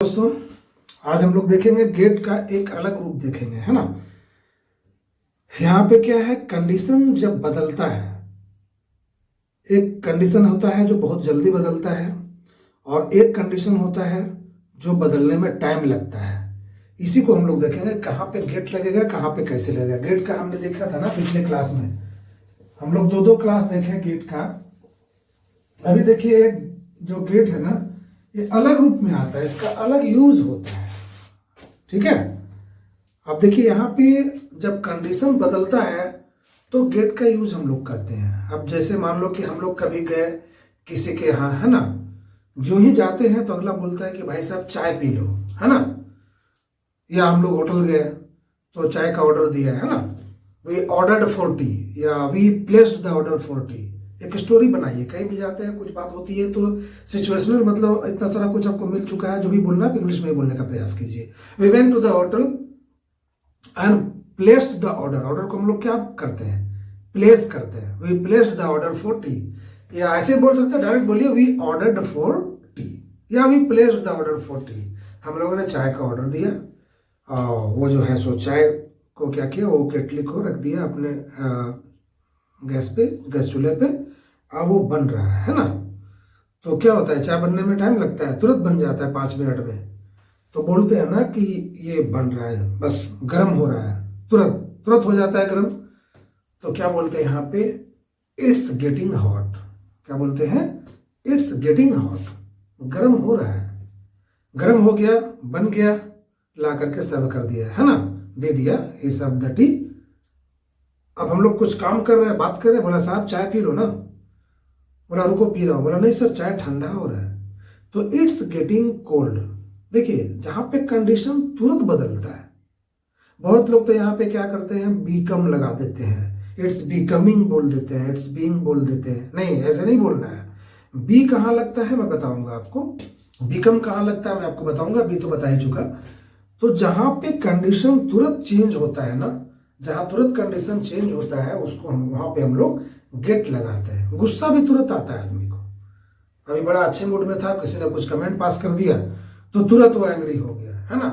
दोस्तों, आज हम लोग देखेंगे गेट का एक अलग रूप देखेंगे, है ना। यहाँ पे क्या है, कंडीशन जब बदलता है, एक कंडीशन होता है जो बहुत जल्दी बदलता है और एक कंडीशन होता है जो बदलने में टाइम लगता है। इसी को हम लोग देखेंगे, कहाँ पे गेट लगेगा, कहाँ पे कैसे लगेगा। गेट का हमने देखा था ना पिछले क्लास में, हम लोग दो क्लास देखे गेट का। अभी देखिए, जो गेट है ना, ये अलग रूप में आता है, इसका अलग यूज होता है, ठीक है। अब देखिए, यहाँ पे जब कंडीशन बदलता है तो गेट का यूज हम लोग करते हैं। अब जैसे मान लो कि हम लोग कभी गए किसी के यहाँ, है ना, जो ही जाते हैं तो अगला बोलता है कि भाई साहब चाय पी लो, है ना। या हम लोग होटल गए तो चाय का ऑर्डर दिया, है ना, वी ऑर्डर्ड फॉर टी या we placed the order for tea. एक स्टोरी बनाइए, कहीं भी जाते हैं कुछ बात होती है तो सिचुएशनल, मतलब इतना सारा कुछ आपको मिल चुका है, जो भी बोलना है इंग्लिश में ही बोलने का प्रयास कीजिए। We went to the hotel and placed the order. Order को हम लोग क्या करते हैं, प्लेस करते हैं। We placed the order for tea, या ऐसे बोल सकते हैं, डायरेक्ट बोलिए वी ऑर्डर्ड फॉर टी या we placed the order for tea. हम लोगों ने चाय का ऑर्डर दिया, वो जो है सो चाय को क्या किया, वो केटली को रख दिया अपने गैस पे, गैस चूल्हे पे। अब वो बन रहा है ना। तो क्या होता है, चाय बनने में टाइम लगता है, तुरंत बन जाता है 5 मिनट में। तो बोलते हैं ना कि ये बन रहा है, बस गर्म हो रहा है, तुरंत तुरंत हो जाता है गर्म। तो क्या बोलते हैं यहाँ पे, इट्स गेटिंग हॉट। क्या बोलते हैं, इट्स गेटिंग हॉट, गर्म हो रहा है। गर्म हो गया, बन गया, ला करके सर्व कर दिया, है ना, दे दिया, ही सर्व द टी। अब हम लोग कुछ काम कर रहे हैं, बात कर रहे हैं, बोला साहब चाय पी लो ना। बोला रुको पी रहा हूँ। बोला नहीं सर, चाय ठंडा हो रहा है। तो इट्स गेटिंग कोल्ड। देखिए, जहां पे कंडीशन तुरंत बदलता है, बहुत लोग तो यहाँ पे क्या करते हैं, बीकम लगा देते हैं, इट्स बिकमिंग बोल देते हैं, इट्स बीइंग बोल देते हैं। नहीं, ऐसे नहीं बोलना है। बी कहाँ लगता है मैं बताऊंगा आपको, बिकम कहाँ लगता है मैं आपको बताऊंगा, बी तो बता ही चुका। तो जहां पे कंडीशन तुरंत चेंज होता है ना, जहां तुरंत कंडीशन चेंज होता है, उसको हम वहां पे हम लोग गेट लगाते हैं। गुस्सा भी तुरंत आता है आदमी को। अभी बड़ा अच्छे मूड में था, किसी ने कुछ कमेंट पास कर दिया तो तुरंत वो एंग्री हो गया, है ना,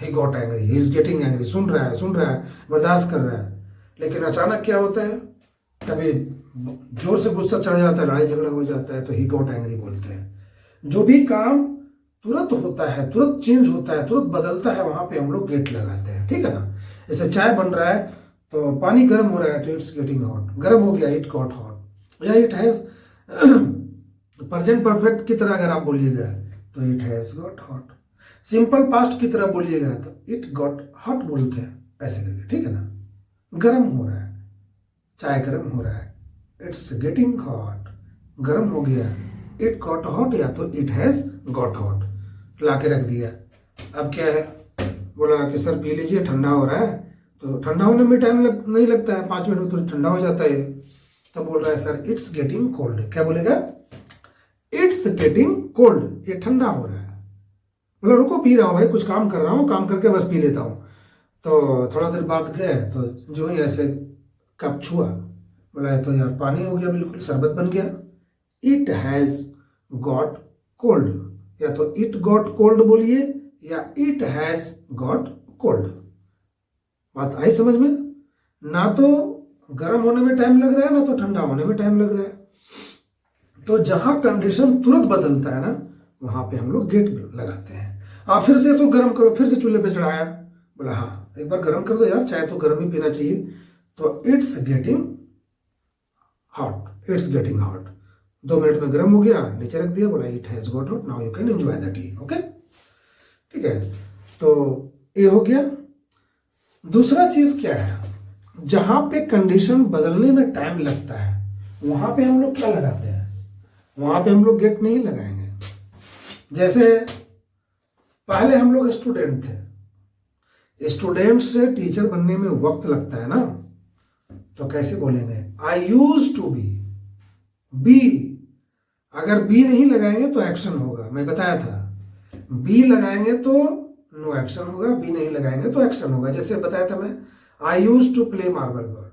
he got angry, he is getting angry. सुन रहा है, बर्दाश्त कर रहा है। लेकिन अचानक क्या होता है, कभी जोर से गुस्सा चढ़ जाता है, लड़ाई झगड़ा हो जाता है, तो ही गॉट एंग्री बोलते हैं। जो भी काम तुरंत होता है, तुरंत चेंज होता है, तुरंत बदलता है, वहां पे हम लोग गेट लगाते हैं, ठीक है ना। जैसे चाय बन रहा है तो पानी गर्म हो रहा है, तो इट्स गेटिंग हॉट, गर्म हो गया, इट गॉट हॉट। या इट हैज, प्रेजेंट परफेक्ट की तरह अगर आप बोलिएगा तो it has got hot. Simple past की तरह बोलिएगा तो इट गॉट हॉट बोलते हैं, ऐसे करके, ठीक है ना। गर्म हो रहा है, चाय गर्म हो रहा है, इट्स गेटिंग हॉट, गर्म हो गया, इट गॉट हॉट, या तो इट हैज गॉट हॉट, ला के रख दिया। अब क्या है, बोला कि सर पी लीजिए, ठंडा हो रहा है। तो ठंडा होने में टाइम नहीं लगता है, 5 मिनट में तो ठंडा हो जाता है। तब बोल रहा है सर इट्स गेटिंग कोल्ड। क्या बोलेगा, इट्स गेटिंग कोल्ड, ये ठंडा हो रहा है। बोला रुको पी रहा हूँ भाई, कुछ काम कर रहा हूँ, काम करके बस पी लेता हूँ। तो थोड़ा देर बाद गए तो जो ही ऐसे कप छुआ, बोला तो यार पानी हो गया, बिल्कुल शरबत बन गया। इट हैज गॉट कोल्ड, या तो इट गॉट कोल्ड बोलिए या इट हैज गॉट कोल्ड। बात आई समझ में, ना तो गर्म होने में टाइम लग रहा है, ना तो ठंडा होने में टाइम लग रहा है। तो जहां कंडीशन तुरंत बदलता है ना, वहां पे हम लोग गेट लगाते हैं। फिर से इसको गर्म करो, फिर से चूल्हे पे चढ़ाया, बोला हाँ एक बार गर्म कर दो यार, चाय तो गर्म ही पीना चाहिए। तो it's getting hot, it's getting hot, 2 minute में गर्म हो गया, नीचे रख दिया, बोला it has got hot, now you can enjoy the T. Okay, ठीक है। तो ये हो गया। दूसरा चीज क्या है, जहां पे कंडीशन बदलने में टाइम लगता है, वहां पे हम लोग क्या लगाते हैं, वहां पे हम लोग गेट नहीं लगाएंगे। जैसे पहले हम लोग स्टूडेंट थे, स्टूडेंट से टीचर बनने में वक्त लगता है ना, तो कैसे बोलेंगे, आई यूज टू बी। बी, अगर बी नहीं लगाएंगे तो एक्शन होगा, मैं बताया था। बी लगाएंगे तो नो एक्शन होगा, बी नहीं लगाएंगे तो एक्शन होगा। जैसे बताया था मैं, I use to play marble ball.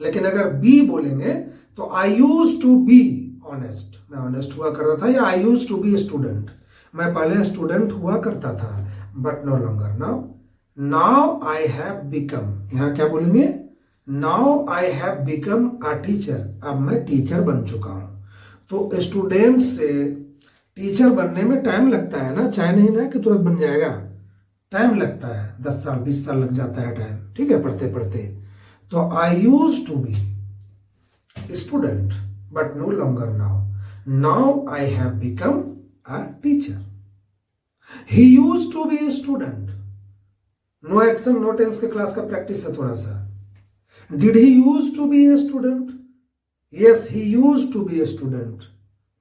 लेकिन अगर बी बोलेंगे तो I use to be honest, मैं ऑनेस्ट हुआ कर रहा था, या I use to be student, मैं पहले स्टूडेंट हुआ करता था, but no longer. Now, now I have become, यहाँ क्या बोलेंगे, now I have become a teacher, अब मैं टीचर बन चुका हूं। तो स्टूडेंट से टीचर बनने में टाइम लगता है ना, चाहे नहीं ना कि तुरंत बन जाएगा, टाइम लगता है, 10 साल 20 साल लग जाता है टाइम, ठीक है, पढ़ते पढ़ते। तो I use to be student but no longer now, now I have become a teacher. He use to be student, no action no tense के क्लास का प्रैक्टिस है थोड़ा सा। Did he use to be a student, yes he use to be a student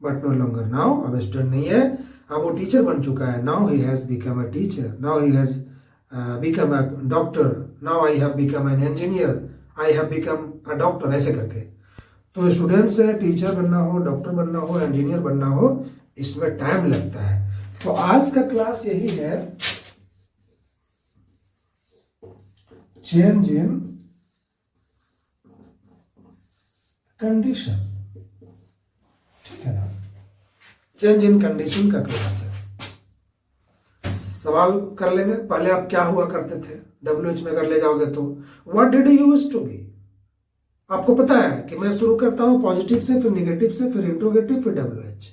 but no longer now, अब student नहीं है, अब वो टीचर बन चुका है। Now he has become a teacher, now he has become a doctor, now I have become an engineer, I have become a doctor, ऐसे करके। तो स्टूडेंट से टीचर बनना हो, डॉक्टर बनना हो, इंजीनियर बनना हो, इसमें टाइम लगता है। तो आज का क्लास यही है, चेंज इन कंडीशन, ठीक है ना, चेंज इन कंडीशन का क्लास है। सवाल कर लेंगे, पहले आप क्या हुआ करते थे, WH में अगर ले जाओगे तो what did you use to be. आपको पता है कि मैं शुरू करता हूं पॉजिटिव से, फिर निगेटिव से, फिर इंट्रोगेटिव, फिर WH।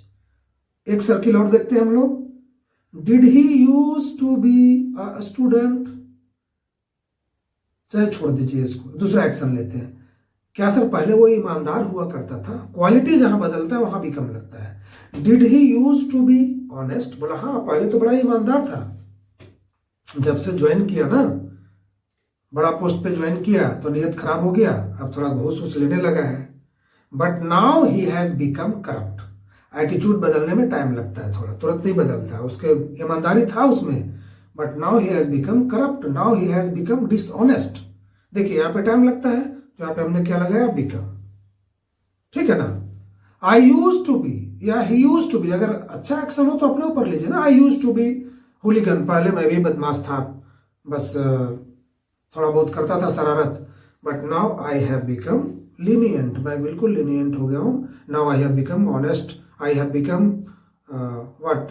एक सर्किल और देखते हैं हम लोग, did he use to be a student, चाहे छोड़ दीजिए इसको, दूसरा एक्शन लेते हैं। क्या सर पहले वो ईमानदार हुआ करता था, क्वालिटी जहां बदलता है वहां भी कम लगता है। Did he use to be honest, बोला हाँ पहले तो बड़ा ईमानदार था, जब से ज्वाइन किया ना, बड़ा पोस्ट पे ज्वाइन किया तो नियत खराब हो गया, अब थोड़ा घूस घूस लेने लगा है। But now he has become corrupt, attitude बदलने में टाइम लगता है थोड़ा, तुरंत नहीं बदलता, उसके ईमानदारी था उसमें, but now he has become corrupt, now he has become dishonest. देखिए यहाँ पे टाइम लगता है, तो यहाँ पे हमने क्या लगाया, बिकम, ठीक है ना। आई यूज टू बी या ही यूज टू बी, अगर अच्छा एक्शन हो तो अपने ऊपर लीजिए ना। आई यूज टू बी हुलिगन, पहले मैं भी बदमाश था, बस थोड़ा बहुत करता था शरारत, but now I have become lenient, मैं बिल्कुल लीनियंट हो गया हूँ। Now I have become honest, I have become what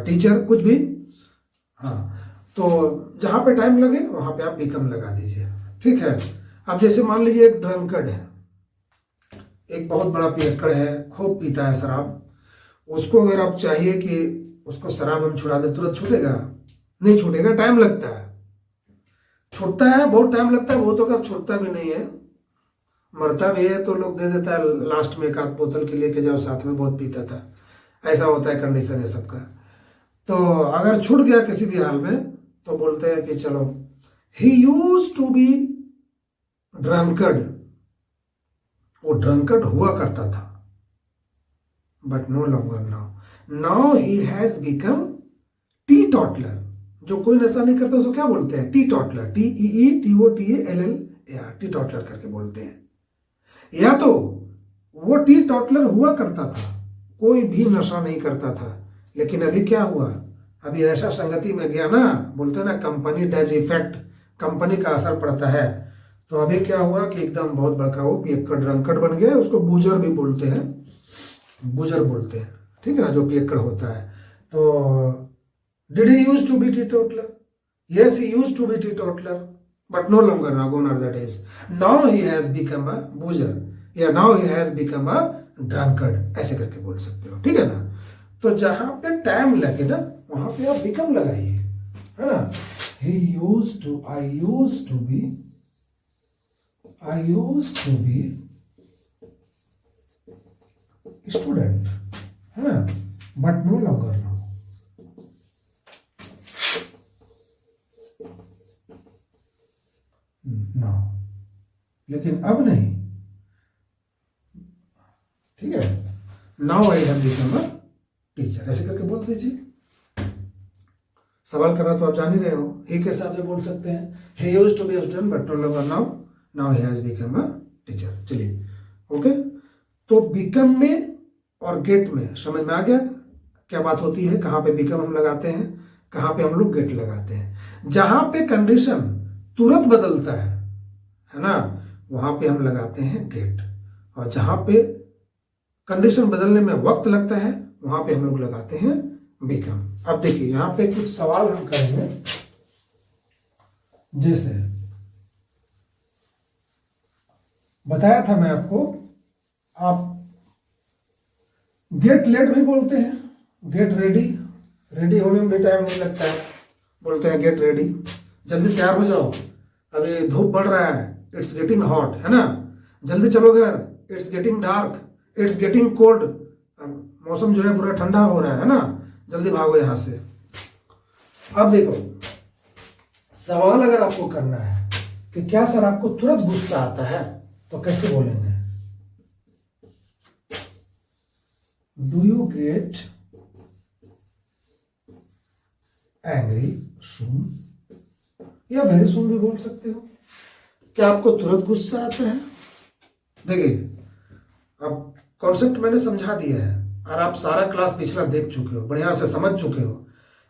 teacher, कुछ भी, हाँ। तो जहाँ पे टाइम लगे वहाँ पे आप बिकम लगा दीजिए, ठीक है। अब जैसे मान लीजिए एक ड्रंकर्ड है, एक बहुत बड़ा पियक्कड़ है, खूब पीता है शराब, उसको अगर आप चाहिए कि उसको शराब हम छुड़ा दे, तुरंत छूटेगा नहीं, छूटेगा, टाइम लगता है, छूटता है बहुत टाइम लगता है, वो तो अगर छूटता भी नहीं है, मरता भी है तो लोग दे देता है लास्ट में, एक आध बोतल के लेके जाओ, साथ में बहुत पीता था, ऐसा होता है, कंडीशन है सबका। तो अगर छूट गया किसी भी हाल में तो बोलते हैं कि चलो, he use to be drunkard, वो ड्रंकर्ड हुआ करता था, but no longer now, now he has become teetotaller. जो कोई नशा नहीं करता उसको क्या बोलते हैं, teetotaller, TEETOTALL, teetotaller करके बोलते हैं। या तो वो टी टॉटलर हुआ करता था, कोई भी नशा नहीं करता था, लेकिन अभी क्या हुआ, अभी ऐसा संगति में गया ना, बोलते हैं ना कंपनी डज इफेक्ट, कंपनी का असर पड़ता है। तो अभी क्या हुआ कि एकदम बहुत बड़का वो पियक्कड़ ड्रंकर्ड बन गया, उसको बूजर भी बोलते हैं, बूजर बोलते हैं, ठीक है ना, जो पियक्कड़ होता है। तो did he use to be teetotaller, yes he use to be teetotaller, but no longer now, gone are the days, now he has become a boozer, या now he has become a drunkard, ऐसे करके बोल सकते हो, ठीक है ना। तो जहां पे टाइम लगे ना वहां पे आप बिकम लगाइए, है ना। He use to, I use to be, I used to be student, है ना, but no longer now. Now, लेकिन अब नहीं, ठीक है। Now I have become a teacher, ऐसे करके बोल दीजिए। सवाल करना तो आप जान ही रहे हो, ही के साथ में बोल सकते हैं, he used to be a student but no longer now, now he has become a teacher। चलिए, ओके। तो बिकम में और गेट में समझ में आ गया क्या बात होती है, कहाँ पे बिकम हम लगाते हैं, कहाँ पे हम लोग गेट लगाते हैं। जहां पे कंडीशन तुरंत बदलता है ना, वहां पे हम लगाते हैं गेट, और जहां पे कंडीशन बदलने में वक्त लगता है वहां पे हम लोग लगाते हैं बिकम। अब देखिए यहां पे कुछ सवाल हम करेंगे, जैसे बताया था मैं आपको, आप गेट लेट भी बोलते हैं, गेट रेडी, रेडी होने में भी टाइम नहीं लगता है, बोलते हैं गेट रेडी, जल्दी तैयार हो जाओ, अभी धूप बढ़ रहा है, इट्स गेटिंग हॉट, है ना, जल्दी चलो घर, it's getting dark, it's getting cold, मौसम जो है पूरा ठंडा हो रहा है ना, जल्दी भागो यहां से। अब देखो सवाल अगर आपको करना है कि क्या सर आपको तुरंत गुस्सा आता है, तो कैसे बोलेंगे? Do you get angry soon, या वेरी सून भी बोल सकते हो। क्या आपको तुरंत गुस्सा आता है? देखिए अब कॉन्सेप्ट मैंने समझा दिया है और आप सारा क्लास पिछला देख चुके हो, बढ़िया से समझ चुके हो।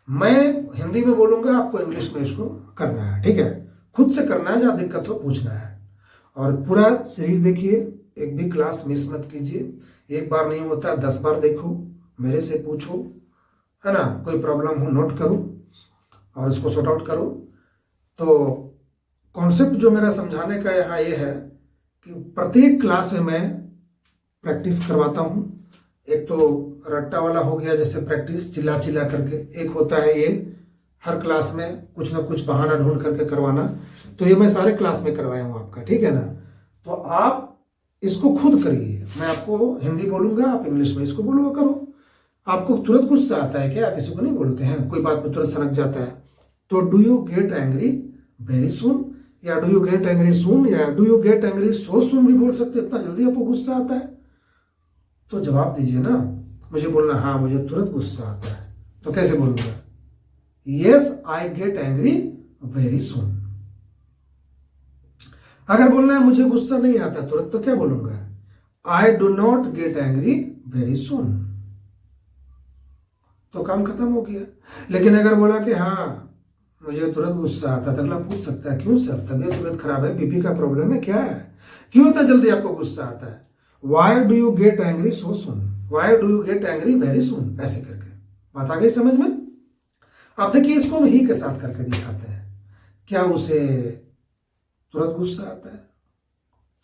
मैं हिंदी में बोलूंगा, आपको इंग्लिश में इसको करना है, ठीक है, खुद से करना है, जहां दिक्कत हो पूछना है। और पूरा सीरीज देखिए, एक भी क्लास मिस मत कीजिए, एक बार नहीं होता 10 बार देखो, मेरे से पूछो, है ना, कोई प्रॉब्लम हो नोट करो और उसको सॉर्ट आउट करो। तो कॉन्सेप्ट जो मेरा समझाने का यहाँ ये है कि प्रत्येक क्लास में मैं प्रैक्टिस करवाता हूँ। एक तो रट्टा वाला हो गया, जैसे प्रैक्टिस चिल्ला चिल्ला करके, एक होता है ये हर क्लास में कुछ ना कुछ बहाना ढूंढ करके करवाना, तो ये मैं सारे क्लास में करवाया हूँ आपका, ठीक है ना। तो आप इसको खुद करिए, मैं आपको हिंदी बोलूंगा, आप इंग्लिश में इसको बोलो करो। आपको तुरंत गुस्सा आता है क्या? किसी को नहीं बोलते हैं, कोई बात में तुरंत सनक जाता है, तो do you get angry very soon, या do you get angry soon, या do you get angry so soon भी बोल सकते, इतना जल्दी आपको गुस्सा आता है। तो जवाब दीजिए ना, मुझे बोलना हाँ मुझे तुरंत गुस्सा आता है, तो कैसे बोलूंगा? Yes I get angry very सून। अगर बोलना है मुझे गुस्सा नहीं आता तुरंत, तो क्या बोलूंगा? I do not gate angry very सून, तो काम खत्म हो गया। लेकिन अगर बोला कि हाँ मुझे तुरंत गुस्सा आता, तो अगला पूछ सकता है क्यों सर, तबीयत खराब है, बीपी का प्रॉब्लम है, क्या है, क्यों इतना जल्दी आपको गुस्सा आता है? Why do you get angry so soon, why do you get angry very सून, ऐसे करके बात आ गई समझ में। अब देखिए इसको हम ही के साथ करके दिखाते हैं, क्या उसे तुरंत गुस्सा आता है?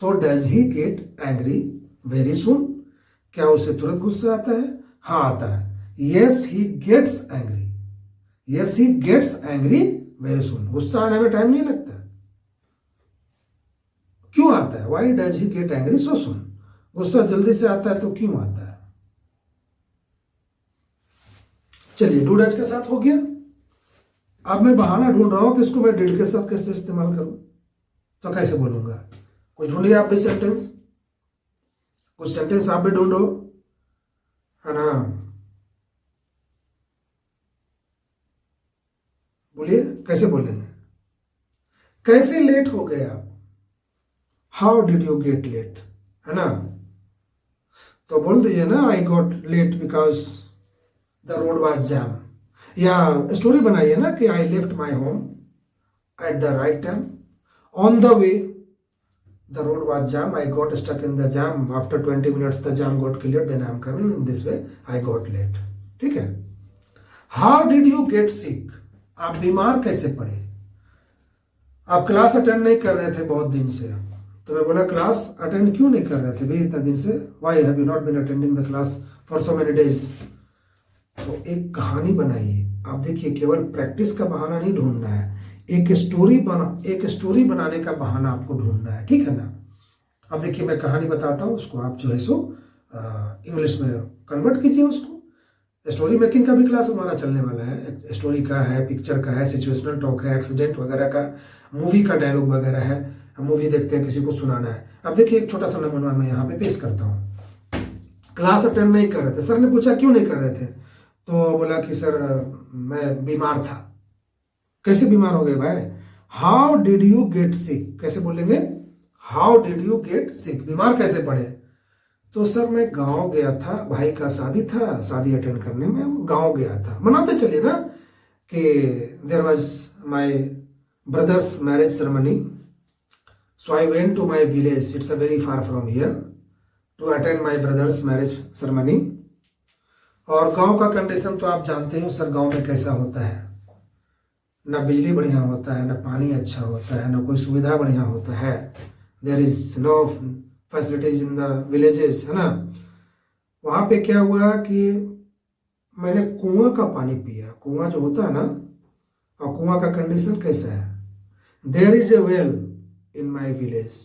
तो does he get angry very soon, क्या उसे तुरंत गुस्सा आता है? हाँ आता है। Yes he gets angry, yes he gets angry very soon, गुस्सा आने में टाइम नहीं लगता। क्यों आता है? Why does he get angry so soon, गुस्सा जल्दी से आता है तो क्यों आता है? चलिए डू डज के साथ हो गया। अब मैं बहाना ढूंढ रहा हूं कि इसको मैं डिड के साथ कैसे इस्तेमाल करूं, तो कैसे बोलूंगा? कुछ ढूंढिए आप भी सेंटेंस, कुछ सेंटेंस आप भी ढूंढो, है ना, बोलिए कैसे बोलेंगे? कैसे लेट हो गए आप? How did you get late, है ना, तो बोल दीजिए ना I got late because the road was jam, या स्टोरी बनाइए ना कि I left my home at the right time, on the way the road was jam, I got stuck in the jam, after 20 minutes the jam got cleared, then I am coming, in this way I got late, ठीक है। How did you get sick, आप बीमार कैसे पड़े? आप class attend नहीं कर रहे थे बहुत दिन से, तो मैं बोला क्लास अटेंड क्यों नहीं कर रहे थे भाई इतना दिन से, why have you not been attending the class for so many days? तो एक कहानी बनाइए। आप देखिए केवल प्रैक्टिस का बहाना नहीं ढूंढना है, एक स्टोरी बनाने का बहाना आपको ढूंढना है, ठीक है ना। अब देखिए मैं कहानी बताता हूँ, उसको आप जो है सो इंग्लिश में कन्वर्ट कीजिए उसको। स्टोरी मेकिंग का भी क्लास हमारा चलने वाला है, स्टोरी का है, पिक्चर का है, सिचुएशनल टॉक है, एक्सीडेंट वगैरह का, मूवी का डायलॉग वगैरह है, हम मूवी देखते हैं किसी को सुनाना है। अब देखिए एक छोटा सा नमूना मैं यहाँ पे पेश करता हूँ। क्लास अटेंड नहीं कर रहे थे, सर ने पूछा क्यों नहीं कर रहे थे, तो बोला कि सर मैं बीमार था। कैसे बीमार हो गए भाई? How did you get sick, कैसे बोलेंगे? How did you get sick, बीमार कैसे पड़े? तो सर मैं गांव गया था, भाई का शादी था, शादी अटेंड करने में गांव गया था। मनाते चलिए ना कि there was my brother's marriage ceremony, so I went to my village, it's a very far from here, to attend my brother's marriage ceremony. और गांव का कंडीशन तो आप जानते हो सर, गांव में कैसा होता है, ना बिजली बढ़िया होता है, ना पानी अच्छा होता है, ना कोई सुविधा बढ़िया होता है। There is no facilities in the villages, है ना। वहाँ पे क्या हुआ कि मैंने कुआं का पानी पिया, कुआं जो होता है ना, और कुआं का कंडीशन कैसा है, there is a well in my village,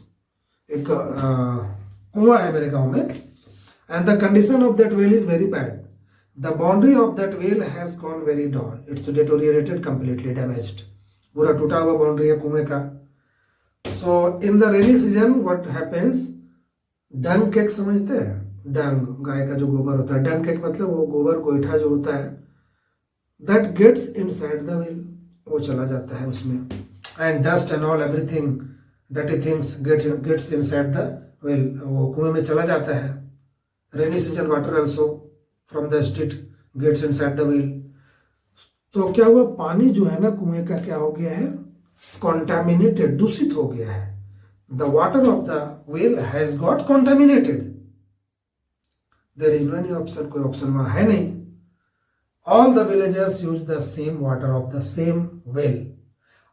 एक कुआं है मेरे गांव में, and the condition of that well is very bad. The boundary of that well has gone very down, it's deteriorated, completely damaged, पूरा टूटा हुआ बाउंड्री है कुएं का। So in the rainy season what happens, dung cake समझते हैं, डंग गाय का जो गोबर होता है, डंग केक मतलब वो गोबर गोईठा जो होता है, that gets inside the well, वो चला जाता है उसमें, and dust and all everything dirty things gets inside the well, वो कुएं में चला जाता है। Rainy season water also from the street gets inside the well. तो क्या हुआ, पानी जो है ना कुएं का क्या हो गया है, कॉन्टामिनेटेड, दूषित हो गया है। The water of the well has got contaminated, there is no any option, कोई ऑप्शन वहां है नहीं। All the villagers use the same water of the same well.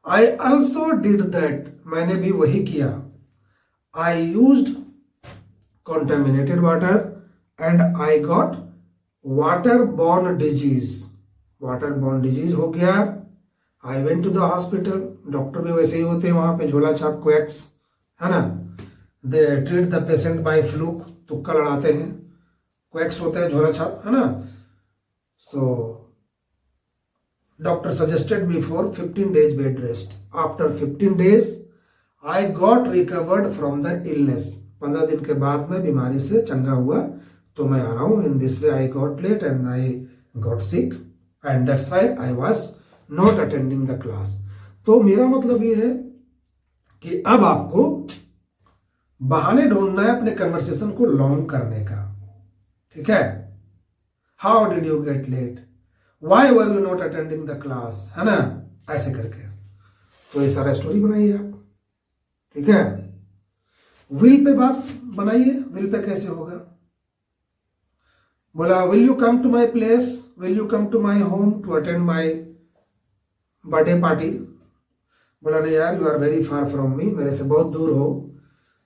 I also did that, मैंने भी वही किया। I used contaminated water and I got waterborne disease, waterborne disease हो गया। I went to the hospital, doctor भी वैसे ही होते हैं वहां पे, झोला छाप क्वैक्स, है ना, they treat the patient by fluke, तुक्का लड़ाते हैं, क्वैक्स होते हैं झोला छाप, है ना। So doctor suggested me for 15 days bed rest. After 15 days I got recovered from the illness, 15 दिन के बाद मैं बीमारी से चंगा हुआ, तो मैं आ रहा हूँ। In this way I got late and I got sick and that's why I was not attending the class. तो मेरा मतलब ये है कि अब आपको बहाने ढूंढना है अपने कन्वर्सेशन को लॉन्ग करने का, ठीक है। How did you get late, why were you not attending the class, है ना, ऐसे करके। तो ये सारा स्टोरी बनाइए आप, ठीक है। विल पे बात बनाइए, विल पे कैसे होगा, बोला will you come to my place, will you come to my home to attend my birthday party. बोला नहीं यार, you are very far from me, मेरे से बहुत दूर हो,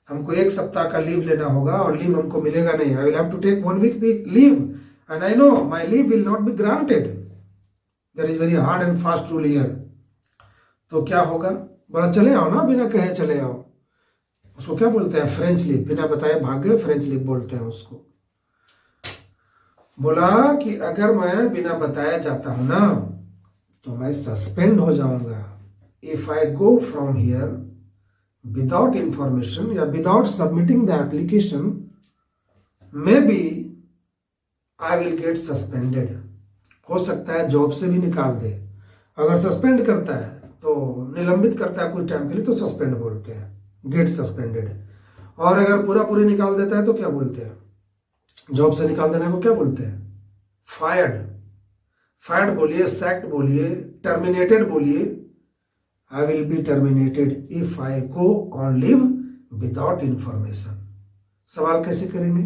हमको 1 सप्ताह का लीव लेना होगा और लीव हमको मिलेगा नहीं। I will have to take 1 week leave and I know my leave will not be granted, there is very hard and fast rule here. तो क्या होगा, बोला चले आओ ना, बिना कहे चले आओ। उसको क्या बोलते हैं, फ्रेंच लीव, बिना बताए भाग गए, फ्रेंच लीव बोलते हैं उसको। बोला कि अगर मैं बिना बताए जाता हूं ना तो मैं सस्पेंड हो जाऊंगा। If I go from here without information या without submitting the application, maybe I will get suspended, हो सकता है जॉब से भी निकाल दे। अगर सस्पेंड करता है तो निलंबित करता है कुछ टाइम के लिए तो सस्पेंड बोलते हैं, गेट सस्पेंडेड। और अगर पूरा पूरी निकाल देता है तो क्या बोलते हैं, जॉब से निकाल देने को क्या बोलते हैं, फायर्ड। फायर्ड बोलिए, सैक्ड बोलिए, टर्मिनेटेड बोलिए। I will be terminated if I go on leave without information. सवाल कैसे करेंगे,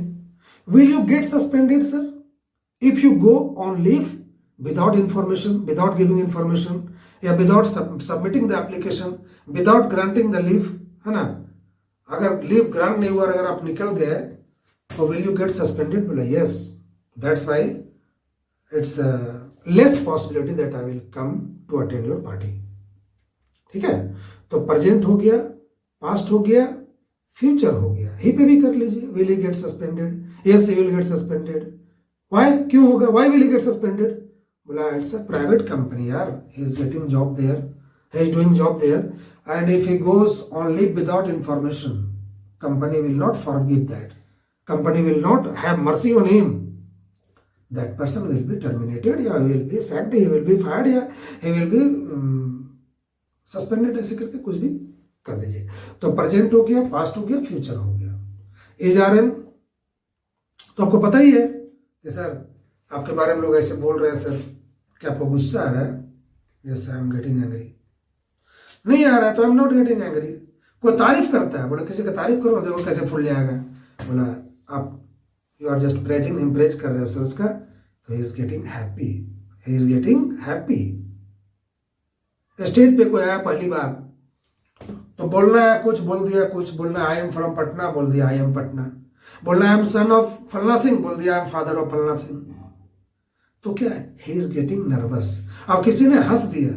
will you get suspended sir if you go on leave without information, without giving information, या without submitting the application, without granting the leave, है ना। अगर leave grant नहीं हुआ, अगर आप निकल गए तो विल यू गेट सस्पेंडेड, बोला yes, that's why it's less possibility that I will come to attend your party, ठीक है। तो प्रेजेंट हो गया, पास्ट हो गया, फ्यूचर हो गया। ही पे भी कर लीजिए, will he get suspended, yes he will get suspended. Why, क्यों होगा, why will he get suspended, बोला इट्स अ प्राइवेट कंपनी यार, he is getting job there, he is doing job there, and if he goes on leave without information, company will not forgive that, company will not have mercy on him, that person will be terminated, या he will be sacked, he will be fired, या he will be suspended, ऐसे करके कुछ भी कर दीजिए। तो present हो गया, पास्ट हो गया, फ्यूचर हो गया। एज आर एन तो आपको पता ही है कि सर आपके बारे में लोग ऐसे बोल रहे हैं, सर क्या आपको गुस्सा आ रहा है, yes I am getting angry, नहीं आ रहा है तो I am not getting angry. कोई तारीफ करता है, बोला किसी का तारीफ करो, देखो कैसे फूल जाएगा, बोला आप you are just praising him, praise कर रहे हो सर उसका, तो तो he is getting happy, he is getting happy. Stage पे कोई आया पहली बार तो बोलना है कुछ, बोल दिया कुछ, बोलना आई एम फ्रॉम पटना, बोल दिया आई एम पटना, बोलना आई एम सन ऑफ फलना सिंह, बोल दिया आई एम फादर ऑफ फलना सिंह। तो क्या है, ही इज गेटिंग नर्वस। अब किसी ने हंस दिया,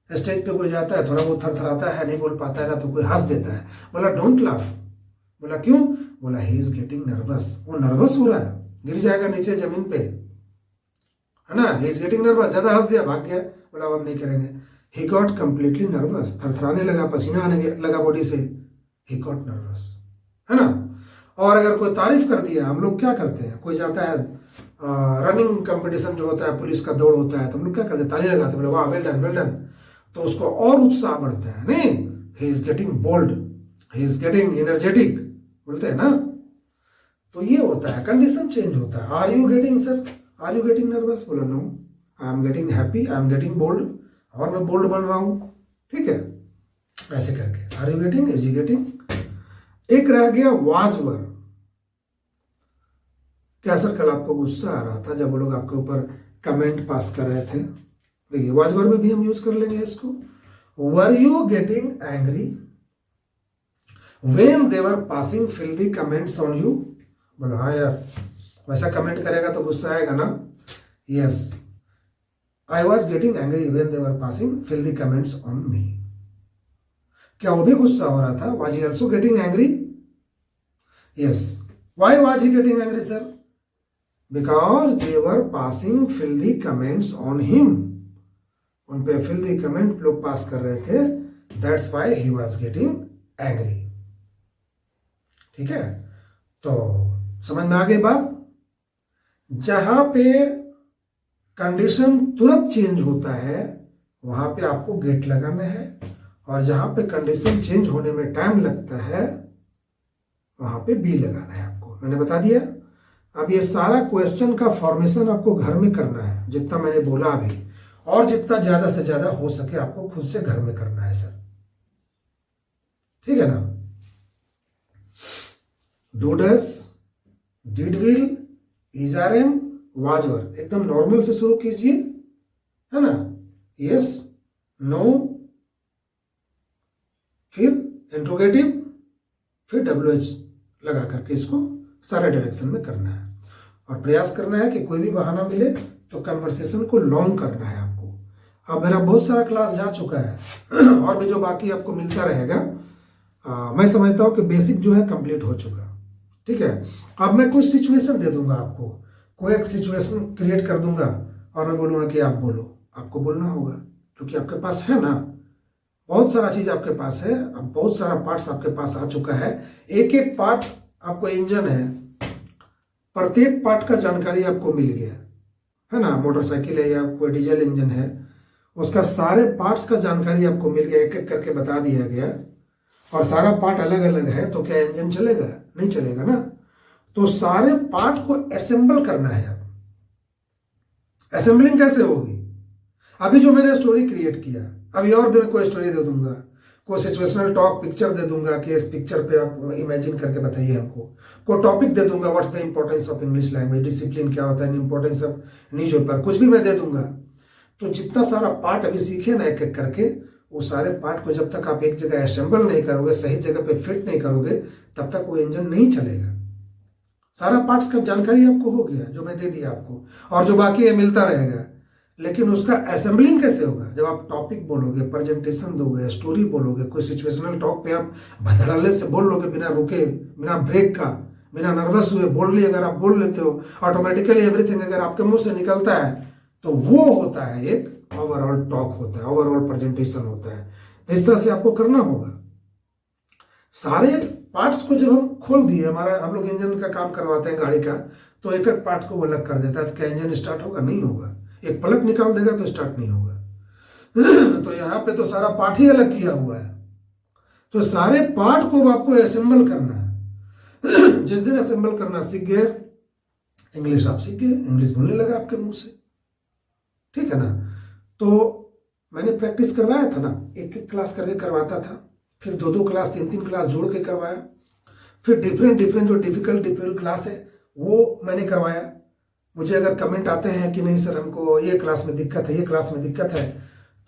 स्टेज पे कोई जाता है थोड़ा बहुत थरथराता है, नहीं बोल पाता है ना, तो कोई हंस देता है, बोला डोंट लाफ, बोला क्यों, बोला ही इज गेटिंग नर्वस, वो नर्वस हो रहा है, गिर जाएगा नीचे जमीन पे, है ना, ही इज गेटिंग नर्वस, ज्यादा हंस दिया भाग गया, बोला अब हम नहीं करेंगे, ही गॉट कंप्लीटली नर्वस, थरथराने लगा, पसीना आने लगा बॉडी से, ही गॉट नर्वस, है ना। और अगर कोई तारीफ कर दिया, हम लोग क्या करते हैं, कोई जाता है रनिंग कंपटीशन जो होता है, पुलिस का दौड़ होता है, तो हम लोग क्या करते हैं, ताली लगाते हैं, बोले वाह वेल डन वेल डन, तो उसको और उत्साह बढ़ता है, नहीं, he is getting bold, he is getting energetic, बोलते हैं ना। तो ये होता है, कंडीशन चेंज होता है। Are you getting sir, are you getting nervous, बोला no, I am getting happy, I am getting bold, और मैं बोल्ड बन रहा हूं, ठीक है, ऐसे करके। Are you getting, is you getting. एक रह गया वाज वर। क्या सर कल आपको गुस्सा आ रहा था जब वो लोग आपके ऊपर कमेंट पास कर रहे थे, देखिए वाज वर में भी हम यूज कर लेंगे इसको। Were you getting angry when they were passing filthy comments on you, बोला हाँ यार, वैसा कमेंट करेगा तो गुस्सा आएगा ना, yes, I was getting angry when they were passing filthy comments on me. क्या वो भी गुस्सा हो रहा था, was he also getting angry, yes, why was he getting angry sir, because they were passing filthy comments on him, उन पे filthy comment लोग पास कर रहे थे, that's why he was getting angry, ठीक है। तो समझ में आ गई बात। जहां पे कंडीशन तुरंत चेंज होता है वहां पे आपको गेट लगाना है, और जहां पे कंडीशन चेंज होने में टाइम लगता है वहां पे बी लगाना है आपको, मैंने बता दिया। अब ये सारा क्वेश्चन का फॉर्मेशन आपको घर में करना है, जितना मैंने बोला अभी, और जितना ज्यादा से ज्यादा हो सके आपको खुद से घर में करना है सर, ठीक है ना। Do does, did will, is are am, was were, एकदम नॉर्मल से शुरू कीजिए, है ना, यस, नो, फिर इंट्रोगेटिव, फिर WH लगा करके इसको सारे डायरेक्शन में करना है, और प्रयास करना है कि कोई भी बहाना मिले तो कन्वर्सेशन को लॉन्ग करना है आपको। अब मेरा बहुत सारा क्लास जा चुका है और भी जो बाकी आपको मिलता रहेगा, मैं समझता हूँ कि बेसिक जो है कंप्लीट हो चुका, ठीक है। अब मैं कुछ सिचुएशन दे दूंगा आपको, कोई एक सिचुएशन क्रिएट कर दूंगा और मैं बोलूँगा कि आप बोलो, आपको बोलना होगा, क्योंकि आपके पास है ना, बहुत सारा चीज आपके पास है, अब बहुत सारा पार्ट्स आपके पास आ चुका है, एक एक पार्ट आपको इंजन है, प्रत्येक पार्ट का जानकारी आपको मिल गया है ना, मोटरसाइकिल है या कोई डीजल इंजन है, उसका सारे पार्ट्स का जानकारी आपको मिल गया, एक एक करके बता दिया गया, और सारा पार्ट अलग अलग है, तो क्या इंजन चलेगा, नहीं चलेगा ना। तो सारे पार्ट को असेंबल करना है। अब असेंबलिंग कैसे होगी, अभी जो मैंने स्टोरी क्रिएट किया, अभी और भी मैं कोई स्टोरी दे दूंगा, कोई सिचुएशनल टॉक पिक्चर दे दूंगा कि इस पिक्चर पे आप इमेजिन करके बताइए हमको, कोई टॉपिक दे दूंगा, what's the importance of English language, discipline क्या होता है, इंपॉर्टेंस ऑफ न्यूज़पेपर, कुछ भी मैं दे दूंगा। तो जितना सारा पार्ट अभी सीखे ना एक एक करके, वो सारे पार्ट को जब तक आप एक जगह असेंबल नहीं करोगे, सही जगह पे फिट नहीं करोगे, तब तक वो इंजन नहीं चलेगा। सारा पार्ट्स का जानकारी आपको हो गया जो मैं दे दिया आपको, और जो बाकी है मिलता रहेगा, लेकिन उसका असेंबलिंग कैसे होगा, जब आप टॉपिक बोलोगे, प्रेजेंटेशन दोगे, स्टोरी बोलोगे, कोई सिचुएशनल टॉक पे आप भदड़ल्ले से बोल लोगे, बिना रुके, बिना ब्रेक का, बिना नर्वस हुए बोल लिए, अगर आप बोल लेते हो ऑटोमेटिकली एवरीथिंग अगर आपके मुंह से निकलता है, तो वो होता है एक ओवरऑल टॉक होता है, ओवरऑल प्रेजेंटेशन होता है। तो इस तरह से आपको करना होगा। सारे पार्ट्स को जब हम खोल दिए, हमारा हम लोग इंजन का काम करवाते हैं गाड़ी का, तो एक एक पार्ट को वो अलग कर देता है, तो क्या इंजन स्टार्ट होगा, नहीं होगा। एक प्लग निकाल देगा तो स्टार्ट नहीं होगा। तो यहाँ पे तो सारा पार्ट ही अलग किया हुआ है, तो सारे पार्ट को आपको असेंबल करना है। जिस दिन असेंबल करना सीख गए, इंग्लिश आप सीख गए, इंग्लिश बोलने लगा आपके मुंह से, ठीक है ना। तो मैंने प्रैक्टिस करवाया था ना, एक एक क्लास करके करवाता था, फिर दो दो क्लास, तीन तीन क्लास जोड़ के करवाया, फिर डिफरेंट डिफरेंट जो डिफिकल्ट क्लास है वो मैंने करवाया, मुझे अगर कमेंट आते हैं कि नहीं सर हमको ये क्लास में दिक्कत है, ये क्लास में दिक्कत है,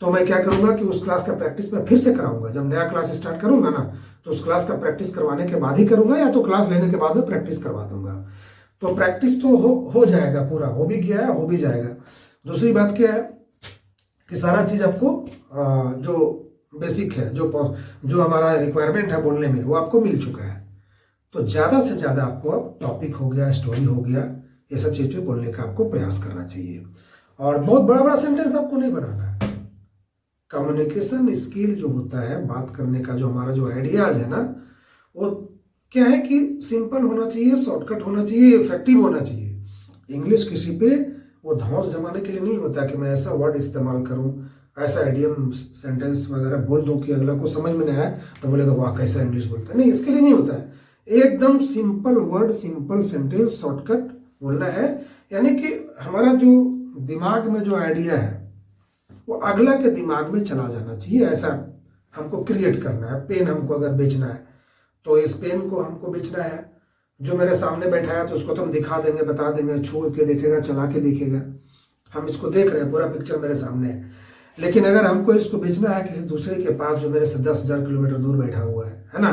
तो मैं क्या करूँगा कि उस क्लास का प्रैक्टिस मैं फिर से कराऊंगा। जब नया क्लास स्टार्ट करूँगा ना, तो उस क्लास का प्रैक्टिस करवाने के बाद ही करूँगा, या तो क्लास लेने के बाद में प्रैक्टिस करवा दूंगा। तो प्रैक्टिस तो हो जाएगा, पूरा हो भी गया है, हो भी जाएगा। दूसरी बात क्या है कि सारा चीज़ आपको जो बेसिक है, जो हमारा रिक्वायरमेंट है बोलने में, वो आपको मिल चुका है। तो ज़्यादा से ज़्यादा आपको अब टॉपिक हो गया, स्टोरी हो गया, ये सब चीज़ें बोलने का आपको प्रयास करना चाहिए। और बहुत बड़ा बड़ा सेंटेंस आपको नहीं बनाना है। कम्युनिकेशन स्किल जो होता है, बात करने का जो हमारा जो आइडियाज है ना, वो क्या है कि सिंपल होना चाहिए, शॉर्टकट होना चाहिए, इफेक्टिव होना चाहिए। इंग्लिश किसी पे वो धौंस जमाने के लिए नहीं होता कि मैं ऐसा वर्ड इस्तेमाल करूं, ऐसा आइडियम सेंटेंस वगैरह बोल दूं कि अगला को समझ में नहीं आया तो बोलेगा वाह कैसा इंग्लिश बोलता है। नहीं, इसके लिए नहीं होता है। एकदम simple word, simple sentence, shortcut बोलना है। यानी कि हमारा जो दिमाग में जो आइडिया है वो अगला के दिमाग में चला जाना चाहिए, ऐसा हमको क्रिएट करना है। पेन हमको अगर बेचना है तो इस पेन को हमको बेचना है। जो मेरे सामने बैठा है तो उसको तो हम दिखा देंगे, बता देंगे, छू के देखेगा, चला के देखेगा, हम इसको देख रहे हैं, पूरा पिक्चर मेरे सामने है। लेकिन अगर हमको इसको बेचना है किसी दूसरे के पास जो मेरे से 10,000 किलोमीटर दूर बैठा हुआ है ना,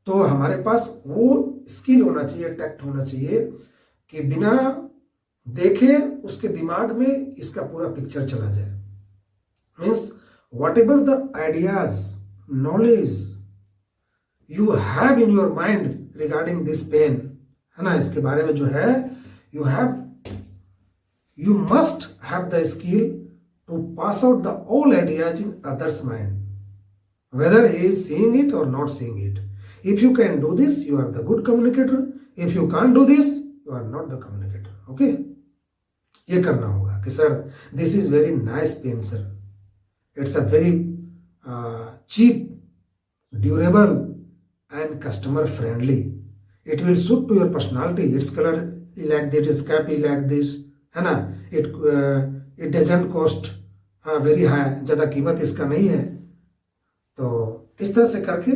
तो हमारे पास वो स्किल होना चाहिए, टैक्ट होना चाहिए कि बिना देखे उसके दिमाग में इसका पूरा पिक्चर चला जाए। Means whatever the ideas, knowledge you have in your mind regarding this pen, है ना, इसके बारे में जो है, you must have the skill to pass out the all ideas in others mind, whether he is seeing it or not seeing it. If you can do this, you are the good communicator. If you can't do this, you are not the communicator. Okay? ये करना होगा कि sir this is very nice pen sir. It's a very cheap, durable and customer friendly. It will suit to your personality. Its color is like this, its cap is like this, है ना? It doesn't cost very high. ज़्यादा कीमत इसका नहीं है। तो इस तरह से करके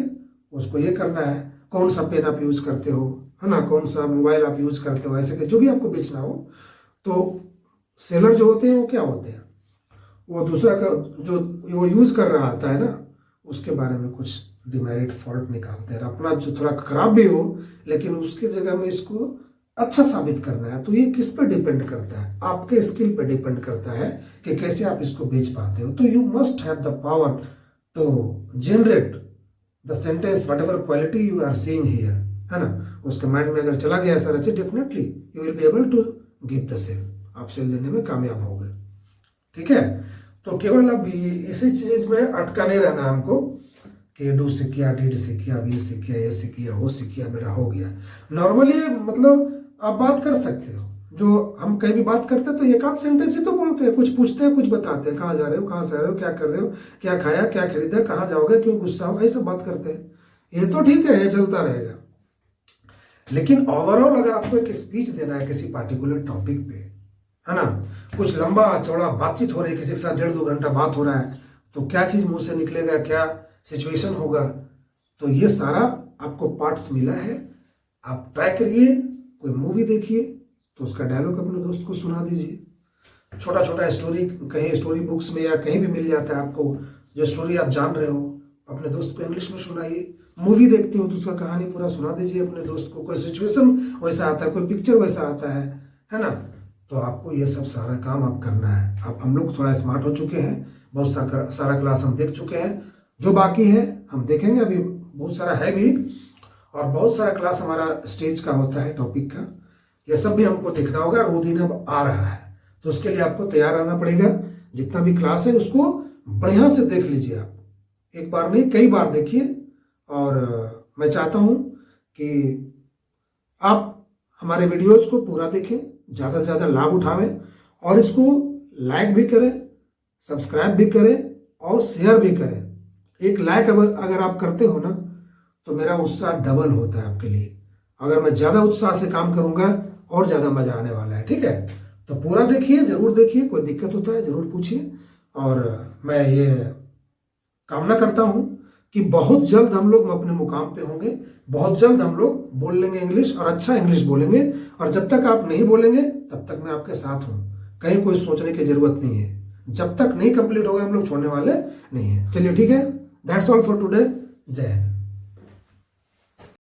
उसको ये करना है। कौन सा पेन आप यूज करते हो, है ना, कौन सा मोबाइल आप यूज करते हो, ऐसे के जो भी आपको बेचना हो। तो सेलर जो होते हैं वो क्या होते हैं, वो दूसरा का जो वो यूज कर रहा आता है ना, उसके बारे में कुछ डिमेरिट फॉल्ट निकालते हैं। अपना जो थोड़ा खराब भी हो लेकिन उसकी जगह में इसको अच्छा साबित करना है। तो ये किस पर डिपेंड करता है, आपके स्किल पर डिपेंड करता है कि कैसे आप इसको बेच पाते हो। तो you must have the power to generate the sentence whatever quality you are seeing here, है ना। उसके माइंड में अगर चला गया सर, अच्छे, definitely you will be able to give the sale, आप सेल देने में कामयाब होगे। ठीक है, तो केवल अब इसी चीज में अटका नहीं रहना हमको कि डू से किया, डीड से किया, वी से किया, ए से किया, हो से किया, मेरा हो गया। नॉर्मली मतलब आप बात कर सकते हो, जो हम कहीं भी बात करते हैं तो एक आध सेंटेंस ही तो बोलते हैं, कुछ पूछते हैं, कुछ बताते हैं, कहाँ जा रहे हो, कहाँ से आ रहे हो, क्या कर रहे हो, क्या खाया, क्या खरीदा, कहाँ जाओगे, क्यों गुस्सा हो, ऐसे बात करते हैं। ये तो ठीक है, ये चलता रहेगा। लेकिन ओवरऑल अगर आपको एक स्पीच देना है किसी पार्टिकुलर टॉपिक पे, है ना, कुछ लंबा चौड़ा बातचीत हो रही है, किसी के साथ 1.5-2 घंटा बात हो रहा है, तो क्या चीज मुंह से निकलेगा, क्या सिचुएशन होगा, तो ये सारा आपको पार्ट्स मिला है। आप ट्राई करिए, कोई मूवी देखिए तो उसका डायलॉग अपने दोस्त को सुना दीजिए। छोटा छोटा स्टोरी कहीं स्टोरी बुक्स में या कहीं भी मिल जाता है आपको, जो स्टोरी आप जान रहे हो अपने दोस्त को इंग्लिश में सुनाइए। मूवी देखते हो तो उसका कहानी पूरा सुना दीजिए अपने दोस्त को। कोई सिचुएशन वैसा आता है, कोई पिक्चर वैसा आता है ना। तो आपको ये सब सारा काम आप करना है। आप हम लोग थोड़ा स्मार्ट हो चुके हैं, बहुत सारा क्लास हम देख चुके हैं, जो बाकी है हम देखेंगे, अभी बहुत सारा है भी, और बहुत सारा क्लास हमारा स्टेज का होता है, टॉपिक का, ये सब भी हमको देखना होगा। और वो दिन अब आ रहा है तो उसके लिए आपको तैयार रहना पड़ेगा। जितना भी क्लास है उसको बढ़िया से देख लीजिए आप, एक बार नहीं कई बार देखिए। और मैं चाहता हूँ कि आप हमारे वीडियोज को पूरा देखें, ज़्यादा से ज़्यादा लाभ उठावें, और इसको लाइक भी करें, सब्सक्राइब भी करें और शेयर भी करें। एक लाइक अगर आप करते हो ना तो मेरा उत्साह डबल होता है आपके लिए। अगर मैं ज़्यादा उत्साह से काम करूँगा और ज़्यादा मज़ा आने वाला है। ठीक है, तो पूरा देखिए, ज़रूर देखिए, कोई दिक्कत होता है ज़रूर पूछिए। और मैं ये कामना करता हूँ कि बहुत जल्द हम लोग अपने मुकाम पे होंगे, बहुत जल्द हम लोग बोल लेंगे इंग्लिश और अच्छा इंग्लिश बोलेंगे। और जब तक आप नहीं बोलेंगे तब तक मैं आपके साथ हूँ, कहीं कोई सोचने की जरूरत नहीं है। जब तक नहीं कंप्लीट होगा हम लोग छोड़ने वाले नहीं है। चलिए ठीक है, दैट्स ऑल फॉर टुडे। जय हिंद।